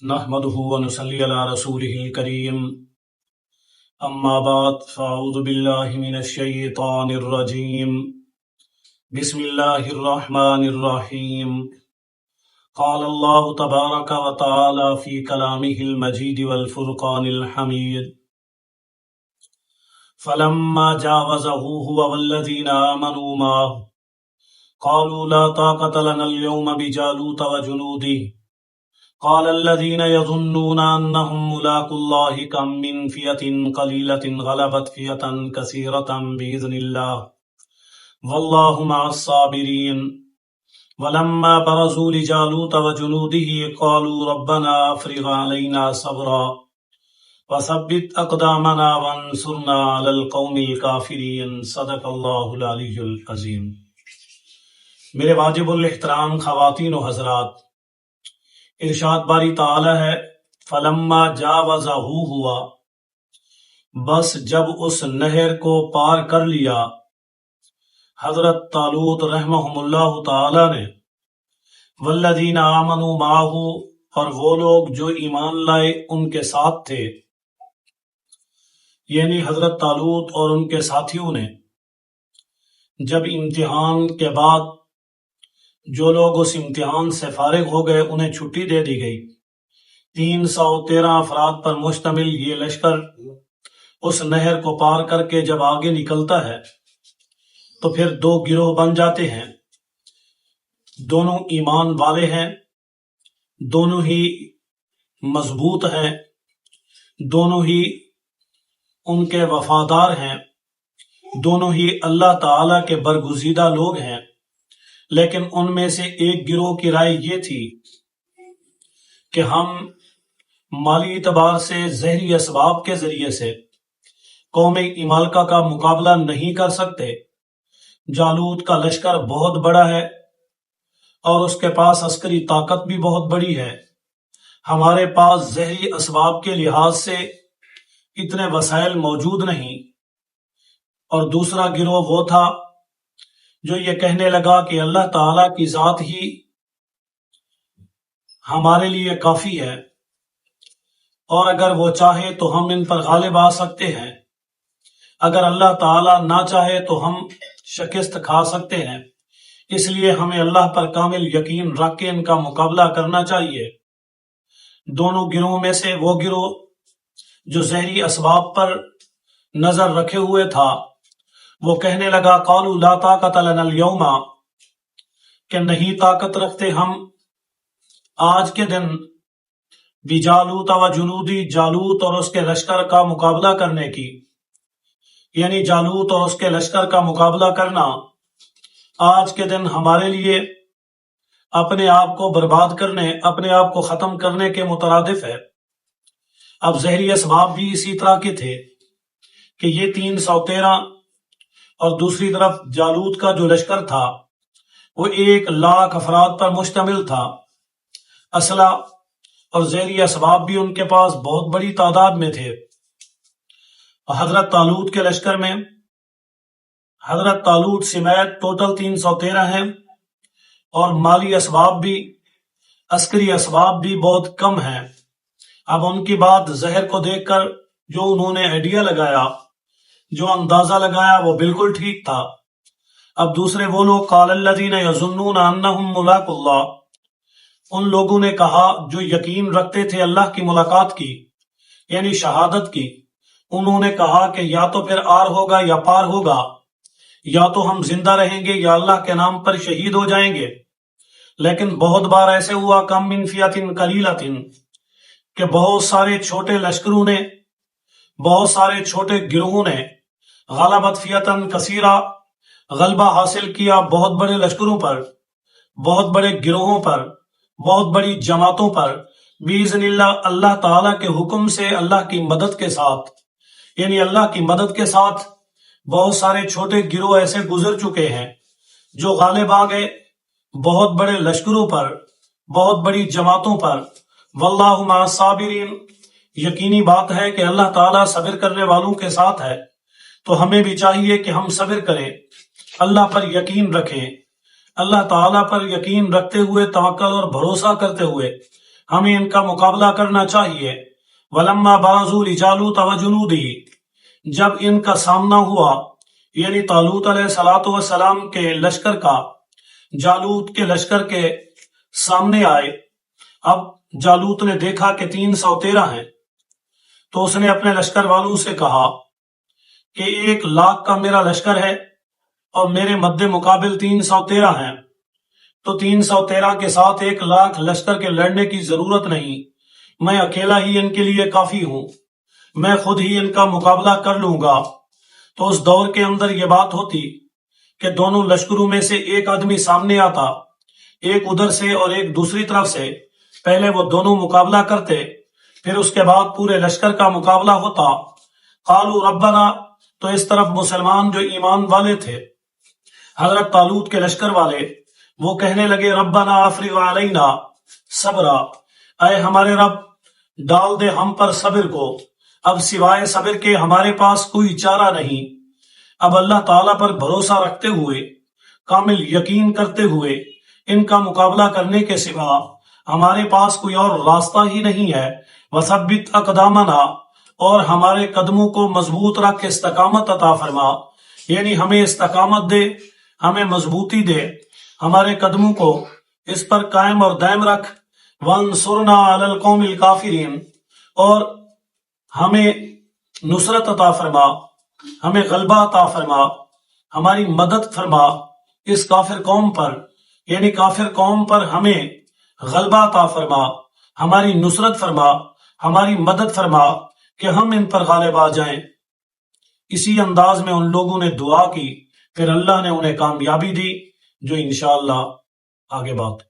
نحمده ونصلي على رسوله الكريم أما بعد فأعوذ بالله من الشيطان الرجيم بسم الله الرحمن الرحيم قال الله تبارك وتعالى في كلامه المجيد والفرقان الحميد فلما جاوزه هو والذين آمنوا معه قالوا لا طاقة لنا اليوم بجالوت وجنوده قال الذين يظنون أنهم ملاقو الله كم من فئة قليلة غلبت فئة كثيرة بإذن الله والله مع الصابرين ولما برزوا لجالوت وجنوده قالوا ربنا أفرغ علينا صبرا وثبت أقدامنا وانصرنا على القوم الكافرين صدق الله العلي العظيم۔ میرے واجب الاحترام خواتین و حضرات، ارشاد باری تعالی ہے فلما جاوزہ ہوا، بس جب اس نہر کو پار کر لیا حضرت طالوت رحمہم اللہ تعالی نے، والذین آمنوا معہ، اور وہ لوگ جو ایمان لائے ان کے ساتھ تھے، یعنی حضرت طالوت اور ان کے ساتھیوں نے جب امتحان کے بعد جو لوگ اس امتحان سے فارغ ہو گئے انہیں چھٹی دے دی گئی۔ 313 افراد پر مشتمل یہ لشکر اس نہر کو پار کر کے جب آگے نکلتا ہے تو پھر دو گروہ بن جاتے ہیں۔ دونوں ایمان والے ہیں، دونوں ہی مضبوط ہیں، دونوں ہی ان کے وفادار ہیں، دونوں ہی اللہ تعالی کے برگزیدہ لوگ ہیں۔ لیکن ان میں سے ایک گروہ کی رائے یہ تھی کہ ہم مالی اعتبار سے زہری اسباب کے ذریعے سے قوم عمالقہ کا مقابلہ نہیں کر سکتے۔ جالوت کا لشکر بہت بڑا ہے اور اس کے پاس عسکری طاقت بھی بہت بڑی ہے، ہمارے پاس زہری اسباب کے لحاظ سے اتنے وسائل موجود نہیں۔ اور دوسرا گروہ وہ تھا جو یہ کہنے لگا کہ اللہ تعالیٰ کی ذات ہی ہمارے لیے کافی ہے، اور اگر وہ چاہے تو ہم ان پر غالب آ سکتے ہیں، اگر اللہ تعالیٰ نہ چاہے تو ہم شکست کھا سکتے ہیں، اس لیے ہمیں اللہ پر کامل یقین رکھ کے ان کا مقابلہ کرنا چاہیے۔ دونوں گروہوں میں سے وہ گروہ جو زہری اسباب پر نظر رکھے ہوئے تھا وہ کہنے لگا قالوا لا طاقت لنا اليوم، کہ نہیں طاقت رکھتے ہم آج کے دن بجالوت و جنودی، جالوت اور اس کے لشکر کا مقابلہ کرنے کی، یعنی جالوت اور اس کے لشکر کا مقابلہ کرنا آج کے دن ہمارے لیے اپنے آپ کو برباد کرنے، اپنے آپ کو ختم کرنے کے مترادف ہے۔ اب زہری اسباب بھی اسی طرح کے تھے کہ یہ 313 اور دوسری طرف جالوت کا جو لشکر تھا وہ 1,00,000 افراد پر مشتمل تھا۔ اسلحہ اور زہری اسباب بھی ان کے پاس بہت بڑی تعداد میں تھے۔ حضرت طالوت کے لشکر میں حضرت طالوت سمیت ٹوٹل 313 ہیں، اور مالی اسباب بھی، عسکری اسباب بھی بہت کم ہیں۔ اب ان کی بات زہر کو دیکھ کر جو انہوں نے آئیڈیا لگایا، جو اندازہ لگایا، وہ بالکل ٹھیک تھا۔ اب دوسرے وہ لوگ قال الذین یظنون انہم ملاقو اللہ، ان لوگوں نے کہا جو یقین رکھتے تھے اللہ کی ملاقات کی، یعنی شہادت کی، انہوں نے کہا کہ یا تو پھر آر ہوگا یا پار ہوگا، یا تو ہم زندہ رہیں گے یا اللہ کے نام پر شہید ہو جائیں گے۔ لیکن بہت بار ایسے ہوا کم من فئۃ قلیلۃ، کہ بہت سارے چھوٹے لشکروں نے، بہت سارے چھوٹے گروہوں نے غلبت فئۃ کثیرہ، غلبہ حاصل کیا بہت بڑے لشکروں پر، بہت بڑے گروہوں پر، بہت بڑی جماعتوں پر، باذن اللہ، اللہ تعالیٰ کے حکم سے، اللہ کی مدد کے ساتھ، یعنی اللہ کی مدد کے ساتھ بہت سارے چھوٹے گروہ ایسے گزر چکے ہیں جو غالب آ گئے بہت بڑے لشکروں پر، بہت بڑی جماعتوں پر۔ واللہ مع الصابرین، یقینی بات ہے کہ اللہ تعالیٰ صبر کرنے والوں کے ساتھ ہے، تو ہمیں بھی چاہیے کہ ہم صبر کریں، اللہ پر یقین رکھیں، اللہ تعالیٰ پر یقین رکھتے ہوئے، توکل اور بھروسہ کرتے ہوئے ہمیں ان کا مقابلہ کرنا چاہیے۔ ولما برزوا لجالوت وجنودہ، جب ان کا سامنا ہوا یعنی طالوت علیہ الصلوۃ والسلام کے لشکر کا جالوت کے لشکر کے سامنے آئے۔ اب جالوت نے دیکھا کہ 313 ہیں، تو اس نے اپنے لشکر والوں سے کہا کہ 1,00,000 کا میرا لشکر ہے اور میرے مد مقابل 313 ہیں، تو 313 کے ساتھ 1,00,000 لشکر کے لڑنے کی ضرورت نہیں، میں اکیلا ہی ان کے لیے کافی ہوں، میں خود ہی ان کا مقابلہ کر لوں گا۔ تو اس دور کے اندر یہ بات ہوتی کہ دونوں لشکروں میں سے ایک آدمی سامنے آتا، ایک ادھر سے اور ایک دوسری طرف سے، پہلے وہ دونوں مقابلہ کرتے، پھر اس کے بعد پورے لشکر کا مقابلہ ہوتا۔ قالوا ربنا، تو اس طرف مسلمان جو ایمان والے تھے، حضرت طالوت کے لشکر والے، وہ کہنے لگے ربنا افرغ علینا صبرا، اے ہمارے رب ڈال دے ہم پر صبر کو، اب سوائے صبر کے ہمارے پاس کوئی چارہ نہیں۔ اب اللہ تعالیٰ پر بھروسہ رکھتے ہوئے، کامل یقین کرتے ہوئے، ان کا مقابلہ کرنے کے سوا ہمارے پاس کوئی اور راستہ ہی نہیں ہے۔ وثبت اقدامنا، اور ہمارے قدموں کو مضبوط رکھ، استقامت عطا فرما، یعنی ہمیں استقامت دے، ہمیں مضبوطی دے، ہمارے قدموں کو اس پر قائم اور دائم رکھ۔ وانصرنا علی القوم الکافرین، اور ہمیں نصرت عطا فرما، ہمیں غلبہ عطا فرما، ہماری مدد فرما اس کافر قوم پر، یعنی کافر قوم پر ہمیں غلبہ عطا فرما، ہماری نصرت فرما، ہماری مدد فرما کہ ہم ان پر غالب آ جائیں۔ اسی انداز میں ان لوگوں نے دعا کی، پھر اللہ نے انہیں کامیابی دی، جو انشاءاللہ آگے بات